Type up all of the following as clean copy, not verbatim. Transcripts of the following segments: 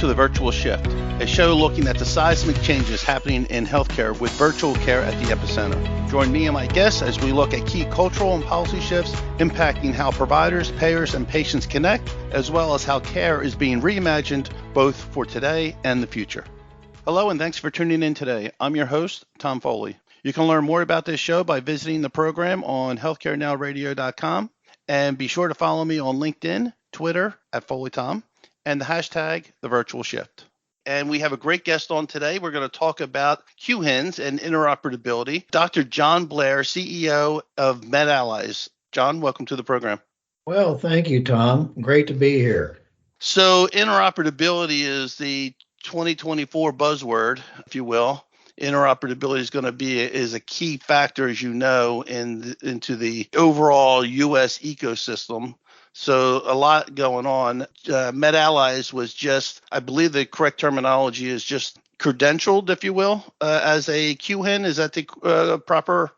to The Virtual Shift, a show looking at the seismic changes happening in healthcare with virtual care at the epicenter. Join me and my guests as we look at key cultural and policy shifts impacting how providers, payers, and patients connect, as well as how care is being reimagined both for today and the future. Hello, and thanks for tuning in today. I'm your host, Tom Foley. You can learn more about this show by visiting the program on healthcarenowradio.com, and be sure to follow me on LinkedIn, Twitter @FoleyTom, and the hashtag #TheVirtualShift. And we have a great guest on today. We're going to talk about QHINs and interoperability. Dr. John Blair, CEO of MedAllies. John, welcome to the program. Well, thank you, Tom. Great to be here. So interoperability is the 2024 buzzword, if you will. Interoperability is a key factor, as you know, into the overall U.S. ecosystem. So a lot going on. MedAllies was just, I believe the correct terminology is just credentialed, if you will, as a QHIN. Is that the proper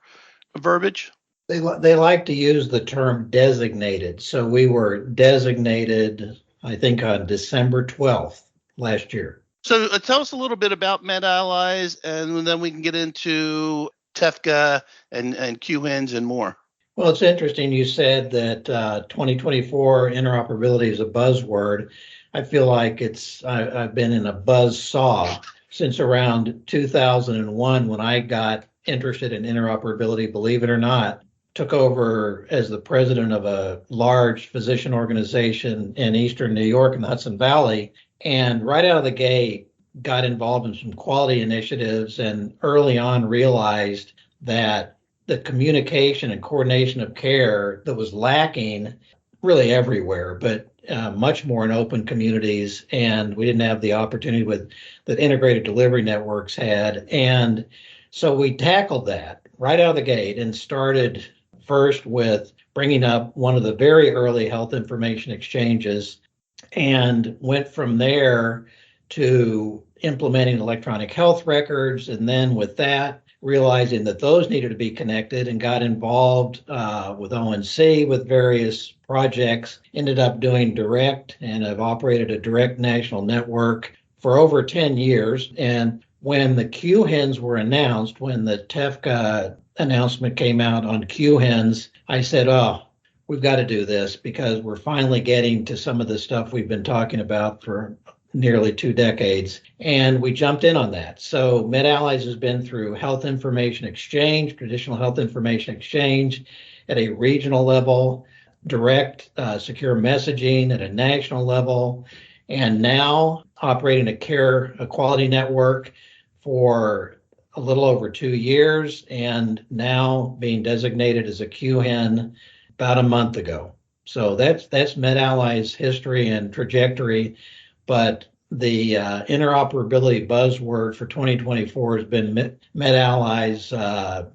verbiage? They like to use the term designated. So we were designated, I think, on December 12th last year. So tell us a little bit about MedAllies, and then we can get into TEFCA and QHINs and more. Well, it's interesting you said that 2024 interoperability is a buzzword. I feel like I've been in a buzz saw since around 2001 when I got interested in interoperability, believe it or not. Took over as the president of a large physician organization in Eastern New York in the Hudson Valley. And right out of the gate, got involved in some quality initiatives and early on realized that the communication and coordination of care that was lacking really everywhere, but much more in open communities. And we didn't have the opportunity that integrated delivery networks had. And so we tackled that right out of the gate and started first with bringing up one of the very early health information exchanges and went from there to implementing electronic health records. And then with that, realizing that those needed to be connected and got involved with ONC with various projects, ended up doing direct and have operated a direct national network for over 10 years. And when the QHINs were announced, when the TEFCA announcement came out on QHINs, I said, we've got to do this because we're finally getting to some of the stuff we've been talking about for nearly 2 decades. And we jumped in on that. So MedAllies has been through health information exchange, traditional health information exchange at a regional level, direct secure messaging at a national level, and now operating a quality network for a little over 2 years, and now being designated as a QHIN about a month ago. So that's MedAllies' history and trajectory. But the interoperability buzzword for 2024 has been MedAllies'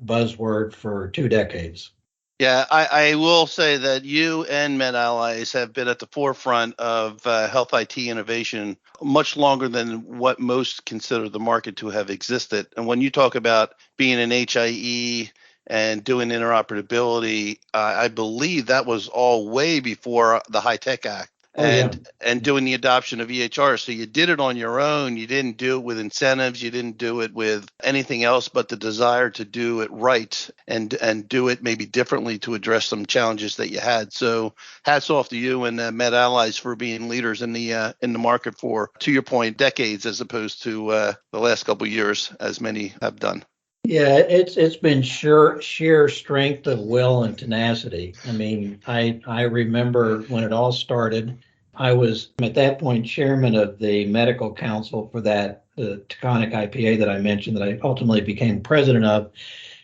buzzword for 2 decades. Yeah, I will say that you and MedAllies have been at the forefront of health IT innovation much longer than what most consider the market to have existed. And when you talk about being an HIE and doing interoperability, I believe that was all way before the High Tech Act. And doing the adoption of EHR. So you did it on your own. You didn't do it with incentives. You didn't do it with anything else but the desire to do it right and do it maybe differently to address some challenges that you had. So hats off to you and MedAllies for being leaders in the market for, to your point, decades as opposed to the last couple of years, as many have done. Yeah, it's been sheer strength of will and tenacity. I mean, I remember when it all started, I was at that point chairman of the medical council for the Taconic IPA that I mentioned that I ultimately became president of.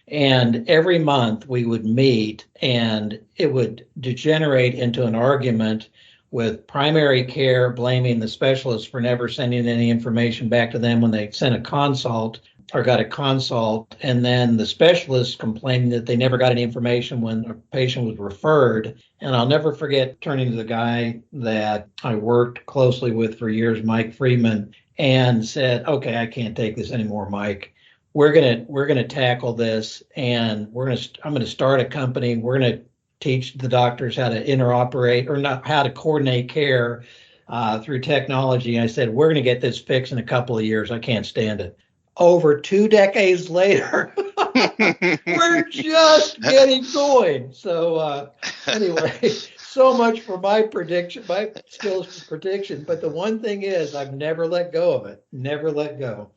And every month we would meet and it would degenerate into an argument with primary care blaming the specialist for never sending any information back to them when they sent a consult or got a consult, and then the specialist complaining that they never got any information when a patient was referred. And I'll never forget turning to the guy that I worked closely with for years, Mike Freeman, and said, okay, I can't take this anymore, Mike. We're gonna tackle this, and I'm gonna start a company. We're gonna teach the doctors how to interoperate, or not how to coordinate care through technology. I said, we're going to get this fixed in a couple of years. I can't stand it. Over 2 decades later, we're just getting going. So anyway, so much for my prediction, my skills for prediction. But the one thing is, I've never let go of it. Never let go.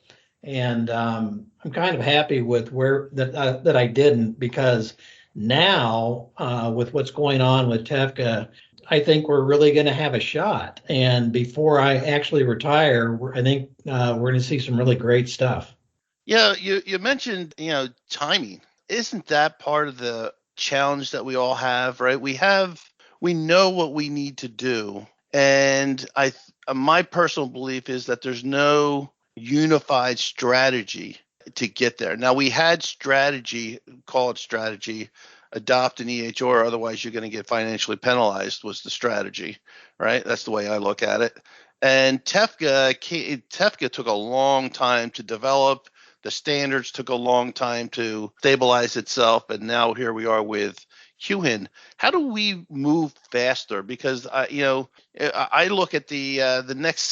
And I'm kind of happy with where that I didn't, because now with what's going on with TEFCA, I think we're really going to have a shot. And before I actually retire, I think we're going to see some really great stuff. Yeah, you mentioned, timing. Isn't that part of the challenge that we all have, right? We know what we need to do, and my personal belief is that there's no unified strategy to get there. Now, we had strategy, call it strategy, adopt an EHR, otherwise you're going to get financially penalized, was the strategy, right? That's the way I look at it. And TEFCA took a long time to develop. The standards took a long time to stabilize itself, and now here we are with QHIN. How do we move faster? Because I look at the next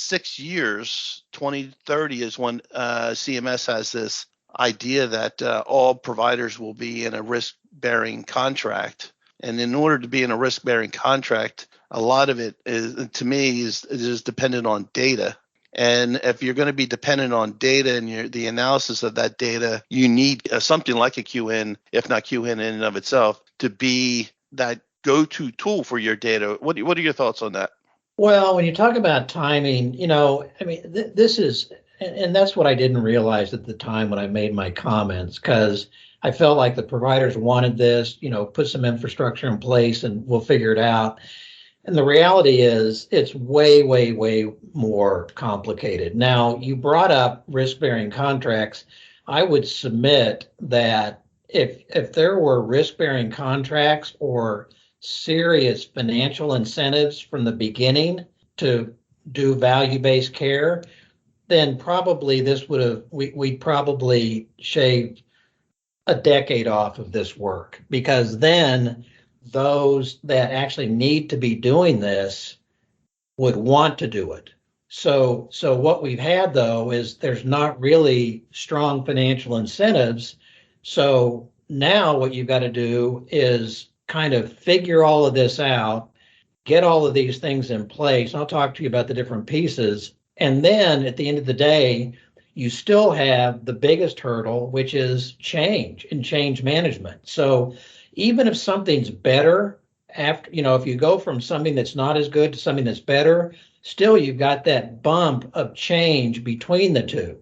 6 years. 2030 is when CMS has this idea that all providers will be in a risk-bearing contract, and in order to be in a risk-bearing contract, a lot of it is, to me, is dependent on data. And if you're going to be dependent on data and the analysis of that data, you need something like a QHIN, if not QHIN in and of itself, to be that go-to tool for your data. What are your thoughts on that? Well, when you talk about timing, this is, and that's what I didn't realize at the time when I made my comments, because I felt like the providers wanted this, put some infrastructure in place and we'll figure it out. And the reality is it's way, way, way more complicated. Now, you brought up risk-bearing contracts. I would submit that if there were risk-bearing contracts or serious financial incentives from the beginning to do value-based care, then probably we'd probably shave a decade off of this work, because then those that actually need to be doing this would want to do it. So what we've had, though, is there's not really strong financial incentives. So now what you've got to do is kind of figure all of this out, get all of these things in place. I'll talk to you about the different pieces. And then at the end of the day, you still have the biggest hurdle, which is change and change management. So even if something's better after, if you go from something that's not as good to something that's better, still you've got that bump of change between the two.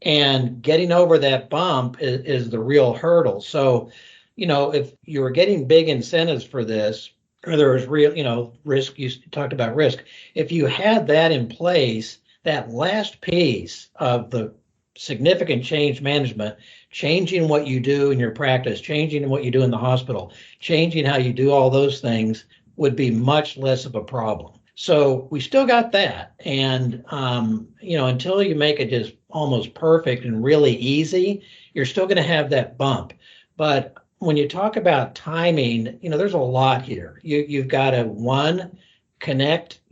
And getting over that bump is the real hurdle. So, if you were getting big incentives for this, or there was real, risk, you talked about risk. If you had that in place, that last piece of the significant change management, changing what you do in your practice, changing what you do in the hospital, changing how you do all those things, would be much less of a problem. So we still got that. And, until you make it just almost perfect and really easy, you're still going to have that bump. But when you talk about timing, there's a lot here. You've got to,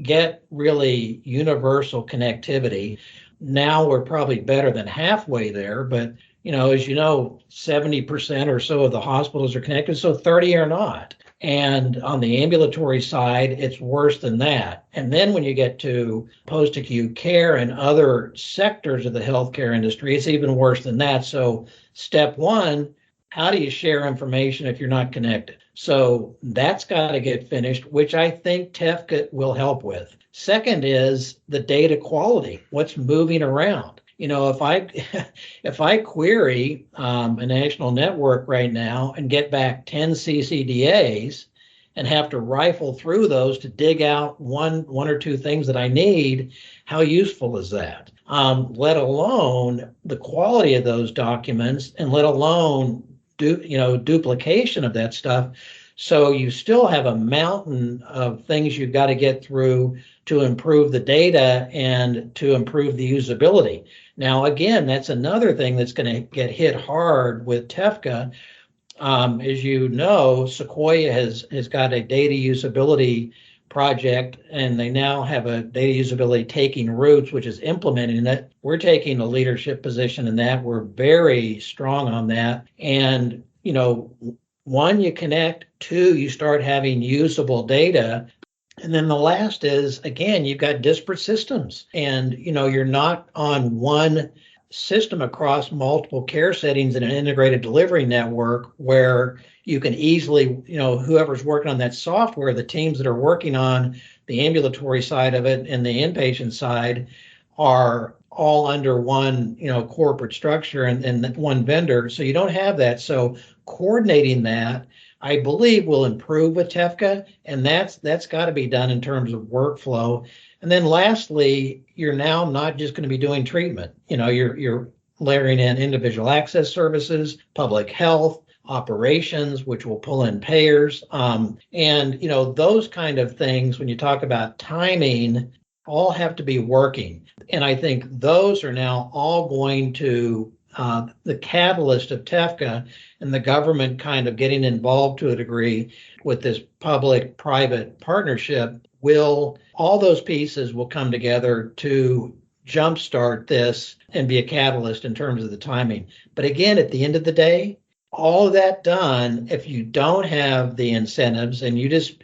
get really universal connectivity. Now we're probably better than halfway there, but as 70% or so of the hospitals are connected, so 30 are not. And on the ambulatory side, it's worse than that. And then when you get to post-acute care and other sectors of the healthcare industry, it's even worse than that. So step one, how do you share information if you're not connected? So that's got to get finished, which I think TEFCA will help with. Second is the data quality, what's moving around. If I query a national network right now and get back 10 CCDAs and have to rifle through those to dig out one or two things that I need, how useful is that? Let alone the quality of those documents, and let alone duplication of that stuff. So you still have a mountain of things you've got to get through to improve the data and to improve the usability. Now, again, that's another thing that's going to get hit hard with TEFCA. As you know, Sequoia has got a data usability project, and they now have a data usability taking roots, which is implementing it. We're taking a leadership position in that. We're very strong on that. And, one, you connect, two, you start having usable data. And then the last is, again, you've got disparate systems, and, you're not on one system across multiple care settings in an integrated delivery network where you can easily, whoever's working on that software, the teams that are working on the ambulatory side of it and the inpatient side are all under one, corporate structure and one vendor. So you don't have that. So coordinating that, I believe, will improve with TEFCA, and that's got to be done in terms of workflow. And then lastly, you're now not just going to be doing treatment. You're layering in individual access services, public health, operations, which will pull in payers. And those kind of things, when you talk about timing, all have to be working. And I think those are now all going to the catalyst of TEFCA and the government kind of getting involved to a degree with this public-private partnership. All those pieces will come together to jumpstart this and be a catalyst in terms of the timing. But again, at the end of the day, all of that done, if you don't have the incentives and you just,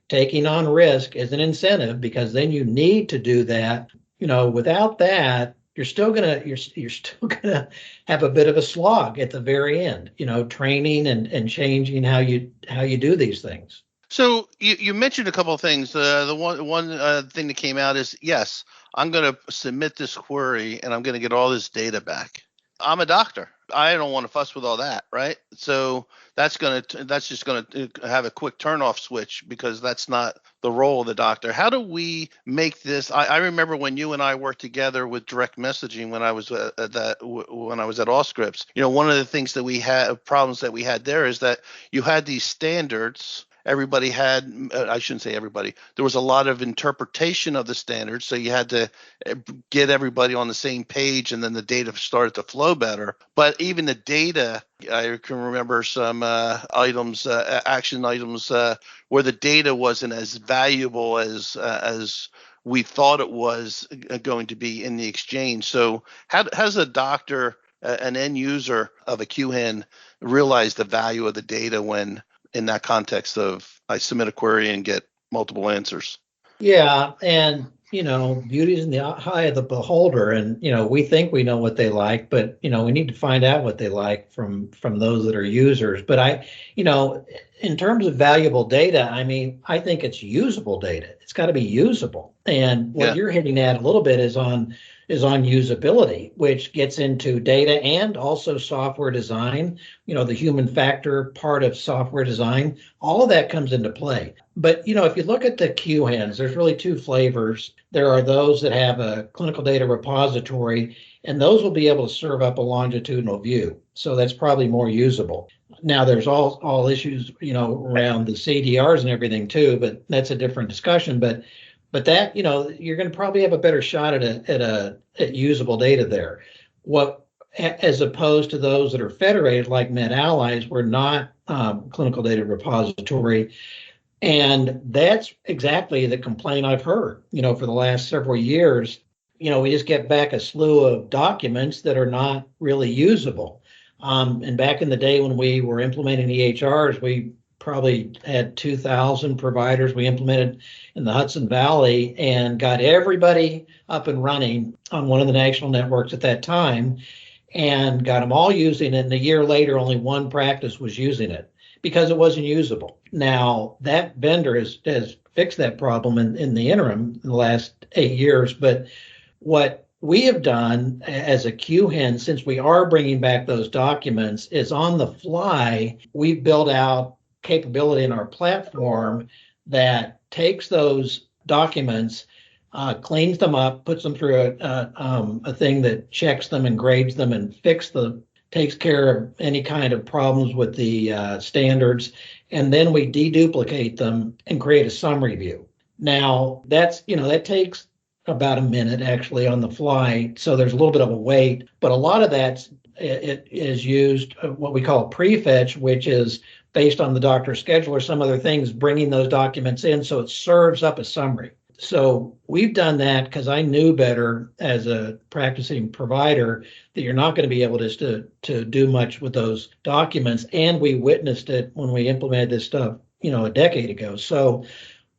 taking on risk is an incentive, because then you need to do that. Without that, you're still gonna have a bit of a slog at the very end. Training and changing how you do these things. So you mentioned a couple of things. The one thing that came out is, yes, I'm going to submit this query and I'm going to get all this data back. I'm a doctor. I don't want to fuss with all that, right? So that's just going to have a quick turn-off switch, because that's not the role of the doctor. How do we make this? I remember when you and I worked together with direct messaging when I was at Allscripts. One of the things that we had, problems that we had there, is that you had these standards. Everybody had, I shouldn't say everybody, there was a lot of interpretation of the standards. So you had to get everybody on the same page, and then the data started to flow better. But even the data, I can remember some action items where the data wasn't as valuable as we thought it was going to be in the exchange. So how does a doctor, an end user of a QHIN, realize the value of the data when in that context of I submit a query and get multiple answers? Yeah, and beauty is in the eye of the beholder, and we think we know what they like, but we need to find out what they like from those that are users. But in terms of valuable data, I think it's usable data. It's got to be usable. And what you're hitting at a little bit is on usability, which gets into data and also software design. The human factor part of software design, all of that comes into play. But if you look at the QHINs, there's really two flavors. There are those that have a clinical data repository, and those will be able to serve up a longitudinal view. So that's probably more usable. Now there's all issues, around the CDRs and everything too, but that's a different discussion. But that, you're going to probably have a better shot at usable data there. As opposed to those that are federated like MedAllies, we're not clinical data repository. And that's exactly the complaint I've heard, for the last several years. We just get back a slew of documents that are not really usable. And back in the day when we were implementing EHRs, we probably had 2,000 providers we implemented in the Hudson Valley and got everybody up and running on one of the national networks at that time, and got them all using it. And a year later, only one practice was using it because it wasn't usable. Now, that vendor has fixed that problem in the interim in the last 8 years. But what we have done as a QHIN, since we are bringing back those documents, is on the fly, we've built out capability in our platform that takes those documents, cleans them up, puts them through a thing that checks them and grades them and takes care of any kind of problems with the standards, and then we deduplicate them and create a summary view. Now that takes about a minute actually on the fly, so there's a little bit of a wait, but a lot of it is used what we call prefetch, which is based on the doctor's schedule or some other things, bringing those documents in so it serves up a summary. So we've done that because I knew better as a practicing provider that you're not going to be able to do much with those documents. And we witnessed it when we implemented this stuff, a decade ago. So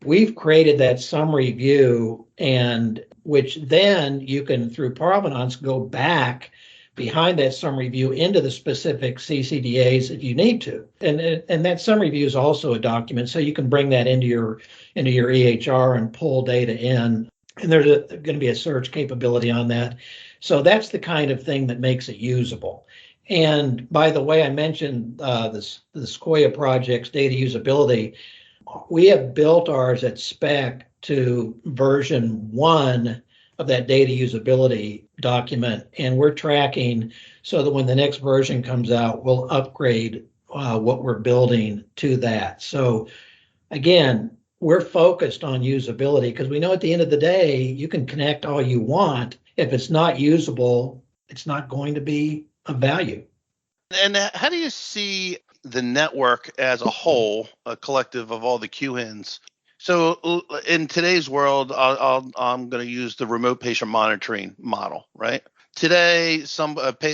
we've created that summary view, and which then you can, through provenance, go back behind that summary view into the specific CCDAs if you need to. And that summary view is also a document, so you can bring that into your EHR and pull data in. And there's going to be a search capability on that. So that's the kind of thing that makes it usable. And by the way, I mentioned the Sequoia Project's data usability. We have built ours at spec to version 1 of that data usability document, and we're tracking so that when the next version comes out, we'll upgrade what we're building to that. So again, we're focused on usability because we know at the end of the day, you can connect all you want. If it's not usable, it's not going to be of value. And how do you see the network as a whole, a collective of all the QHINs? So in today's world, I'm going to use the remote patient monitoring model, right? Today,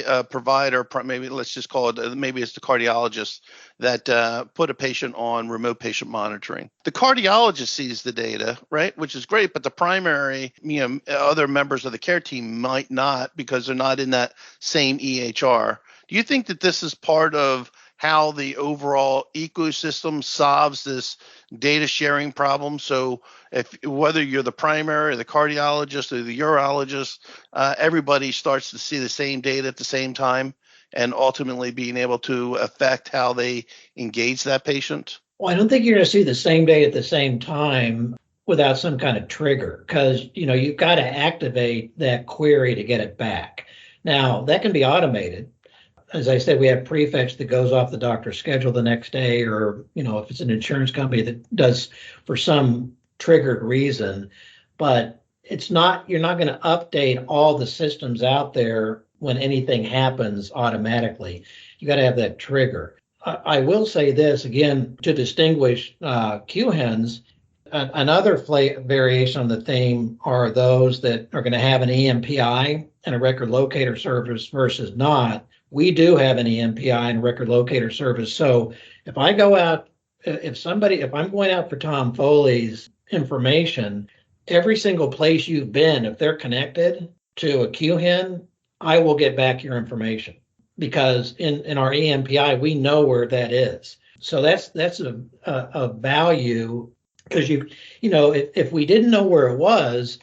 a provider, maybe let's just call it, maybe it's the cardiologist that put a patient on remote patient monitoring. The cardiologist sees the data, right, which is great, but the primary, other members of the care team might not because they're not in that same EHR. Do you think that this is part of how the overall ecosystem solves this data sharing problem? So whether you're the primary or the cardiologist or the urologist, everybody starts to see the same data at the same time and ultimately being able to affect how they engage that patient? Well, I don't think you're going to see the same data at the same time without some kind of trigger, because you've got to activate that query to get it back. Now, that can be automated. As I said, we have prefetch that goes off the doctor's schedule the next day, or, if it's an insurance company that does for some triggered reason, but you're not going to update all the systems out there when anything happens automatically. You got to have that trigger. I will say this again to distinguish QHINs. Another variation on the theme are those that are going to have an EMPI and a record locator service versus not. We do have an EMPI and record locator service. So if I go out, if I'm going out for Tom Foley's information, every single place you've been, if they're connected to a QHIN, I will get back your information because in our EMPI, we know where that is. So that's a value because if we didn't know where it was,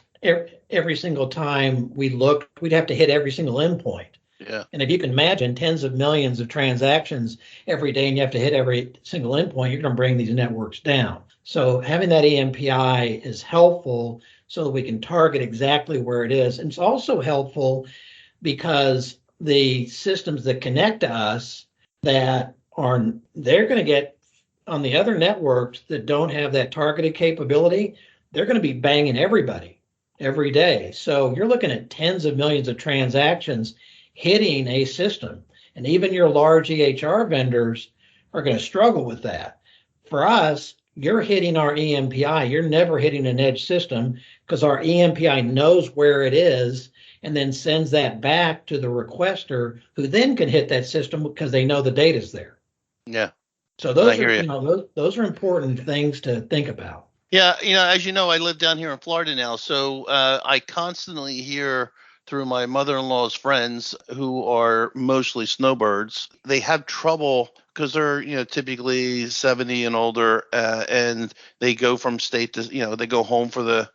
every single time we looked, we'd have to hit every single endpoint. Yeah. And if you can imagine tens of millions of transactions every day and you have to hit every single endpoint, you're going to bring these networks down. So having that EMPI is helpful so that we can target exactly where it is. And it's also helpful because the systems that connect to us they're going to get on the other networks that don't have that targeted capability, they're going to be banging everybody every day. So you're looking at tens of millions of transactions hitting a system. And even your large EHR vendors are going to struggle with that. For us, you're hitting our EMPI. You're never hitting an edge system because our EMPI knows where it is and then sends that back to the requester who then can hit that system because they know the data's there. Yeah. So those are, those are important things to think about. Yeah. As you know, I live down here in Florida now. So I constantly hear through my mother-in-law's friends who are mostly snowbirds, they have trouble because they're, typically 70 and older, and they go from state to, they go home for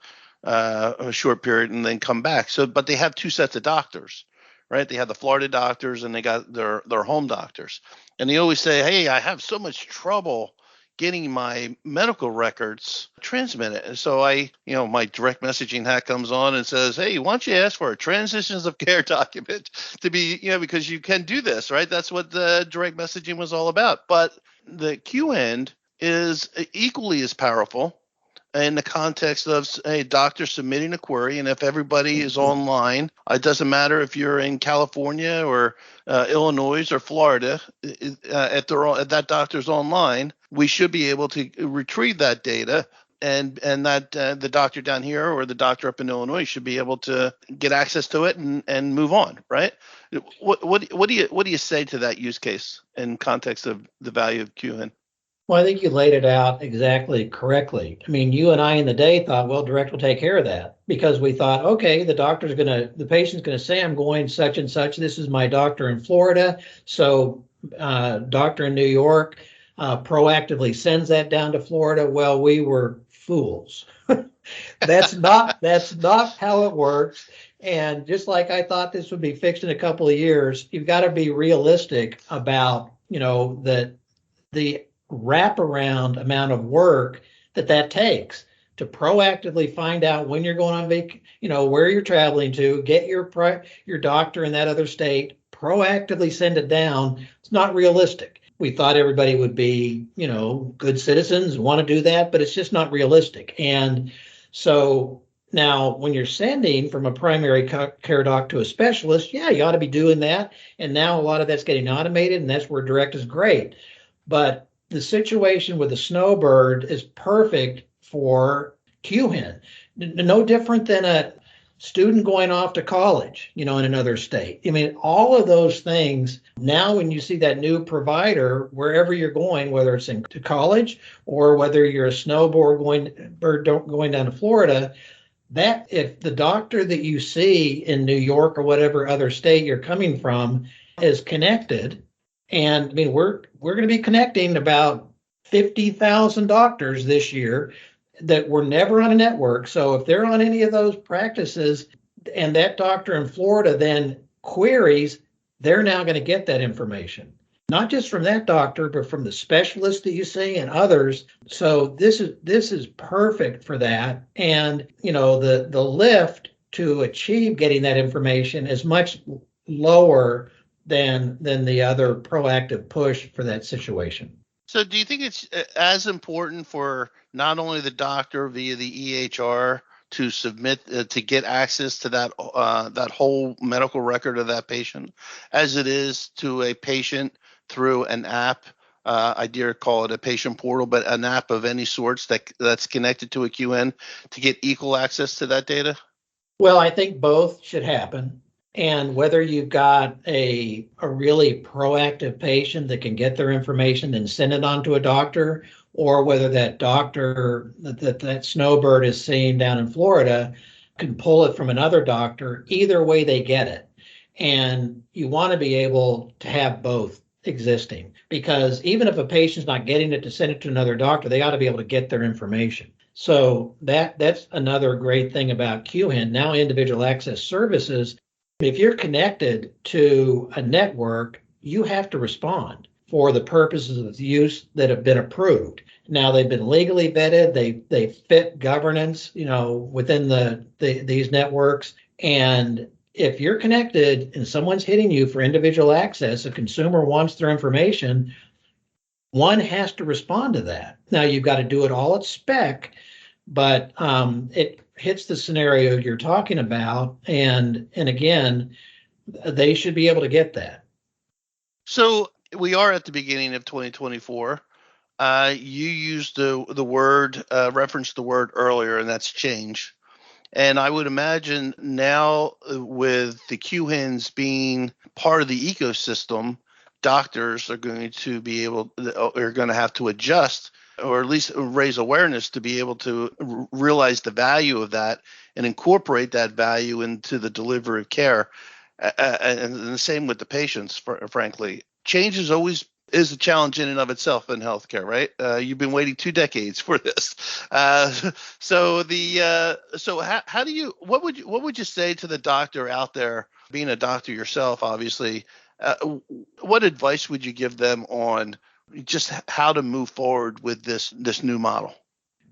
a short period and then come back. So, but they have two sets of doctors, right? They have the Florida doctors and they got their home doctors. And they always say, hey, I have so much trouble getting my medical records transmitted. And so my direct messaging hat comes on and says, hey, why don't you ask for a transitions of care document to be, because you can do this, right? That's what the direct messaging was all about. But the QHIN is equally as powerful in the context of a doctor submitting a query, and if everybody is online, it doesn't matter if you're in California or Illinois or Florida, if that doctor's online, we should be able to retrieve that data, and that the doctor down here or the doctor up in Illinois should be able to get access to it and move on, right? What do you say to that use case in context of the value of QHIN? Well, I think you laid it out exactly correctly. I mean, you and I in the day thought, well, Direct will take care of that, because we thought, okay, the patient's going to say, I'm going such and such. This is my doctor in Florida. So doctor in New York proactively sends that down to Florida. Well, we were fools. That's not how it works. And just like I thought this would be fixed in a couple of years, you've got to be realistic about, that the wraparound amount of work that takes to proactively find out when you're going on where you're traveling to, get your doctor in that other state, proactively send it down. It's not realistic. We thought everybody would be, good citizens, want to do that, but it's just not realistic. And so now when you're sending from a primary care doc to a specialist, yeah, you ought to be doing that. And now a lot of that's getting automated, and that's where Direct is great. But the situation with the snowbird is perfect for QHIN. No different than a student going off to college, in another state. I mean, all of those things, now when you see that new provider, wherever you're going, whether it's to college or whether you're a snowboard going down to Florida, that if the doctor that you see in New York or whatever other state you're coming from is connected, and I mean, we're going to be connecting about 50,000 doctors this year that were never on a network. So if they're on any of those practices and that doctor in Florida then queries, they're now going to get that information, not just from that doctor, but from the specialist that you see and others. So this is perfect for that. And, the lift to achieve getting that information is much lower than the other proactive push for that situation. So do you think it's as important for not only the doctor via the EHR to submit to get access to that whole medical record of that patient as it is to a patient through an app? I dare call it a patient portal, but an app of any sorts that's connected to a QHIN to get equal access to that data? Well, I think both should happen. And whether you've got a really proactive patient that can get their information and send it on to a doctor, or whether that doctor that snowbird is seeing down in Florida can pull it from another doctor, either way they get it. And you want to be able to have both existing, because even if a patient's not getting it to send it to another doctor, they ought to be able to get their information. So that's another great thing about QHIN. Now individual access services, if you're connected to a network, you have to respond for the purposes of use that have been approved. Now they've been legally vetted, they fit governance, within these networks. And if you're connected and someone's hitting you for individual access, a consumer wants their information, one has to respond to that. Now you've got to do it all at spec, but it hits the scenario you're talking about, and again, they should be able to get that. So we are at the beginning of 2024. You used the word, referenced the word earlier, and that's change. And I would imagine now with the QHINs being part of the ecosystem, doctors are going to have to adjust, or at least raise awareness to be able to realize the value of that and incorporate that value into the delivery of care. And the same with the patients, frankly. Change is a challenge in and of itself in healthcare, right? You've been waiting 2 decades for this. So what would you say to the doctor out there, being a doctor yourself, obviously, what advice would you give them on just how to move forward with this new model?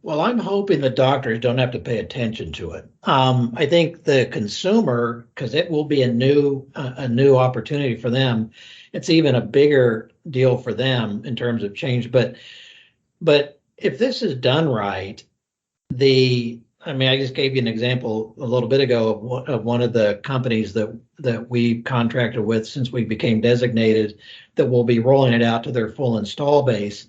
Well, I'm hoping the doctors don't have to pay attention to it. I think the consumer, because it will be a new opportunity for them, it's even a bigger deal for them in terms of change. But if this is done right, I just gave you an example a little bit ago of one of the companies that we contracted with since we became designated, that will be rolling it out to their full install base.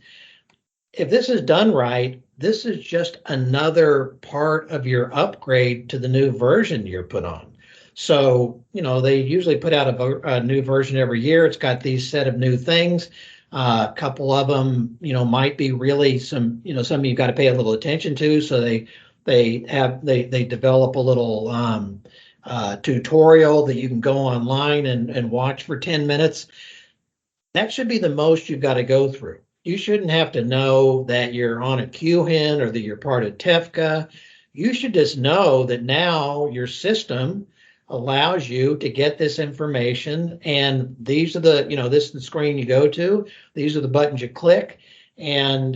If this is done right, this is just another part of your upgrade to the new version you're put on. So, they usually put out a new version every year. It's got these set of new things. A couple of them, might be really some you've got to pay a little attention to. So they develop a little tutorial that you can go online and watch for 10 minutes. That should be the most you've got to go through. You shouldn't have to know that you're on a QHIN or that you're part of TEFCA. You should just know that now your system allows you to get this information, and these are this is the screen you go to. These are the buttons you click, and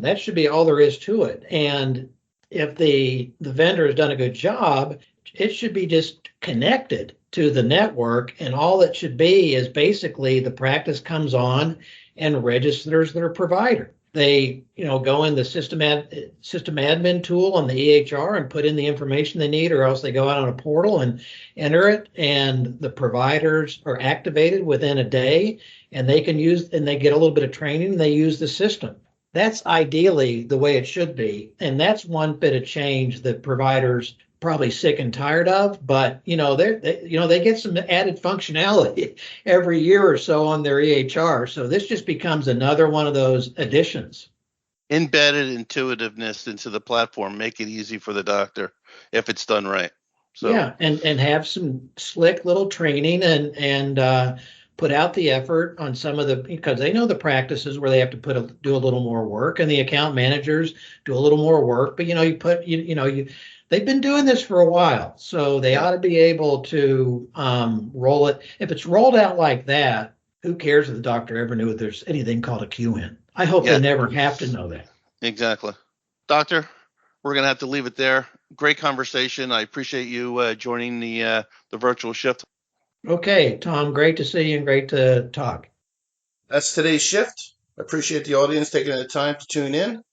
that should be all there is to it. And if the vendor has done a good job, it should be just connected to the network, and all it should be is basically the practice comes on and registers their provider. They, go in the system admin tool on the EHR and put in the information they need, or else they go out on a portal and enter it, and the providers are activated within a day, and they get a little bit of training, and they use the system. That's ideally the way it should be. And that's one bit of change that providers probably sick and tired of, but they get some added functionality every year or so on their EHR. So this just becomes another one of those additions. Embedded intuitiveness into the platform, make it easy for the doctor if it's done right. So yeah, and have some slick little training and put out the effort on some of because they know the practices where they have to do a little more work, and the account managers do a little more work. But they've been doing this for a while, so they ought to be able to roll it. If it's rolled out like that, who cares if the doctor ever knew if there's anything called a QHIN? I hope they never have to know that. Exactly. Doctor, we're going to have to leave it there. Great conversation. I appreciate you joining the virtual shift. Okay, Tom, great to see you and great to talk. That's today's shift. I appreciate the audience taking the time to tune in.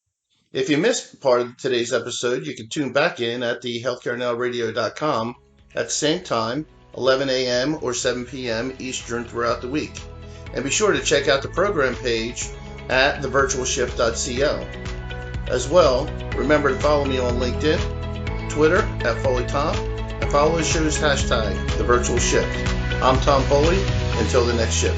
If you missed part of today's episode, you can tune back in at the healthcarenowradio.com at the same time, 11 a.m. or 7 p.m. Eastern throughout the week. And be sure to check out the program page at thevirtualshift.co. As well, remember to follow me on LinkedIn, Twitter at FoleyTom, and follow the show's hashtag, TheVirtualShift. I'm Tom Foley. Until the next shift.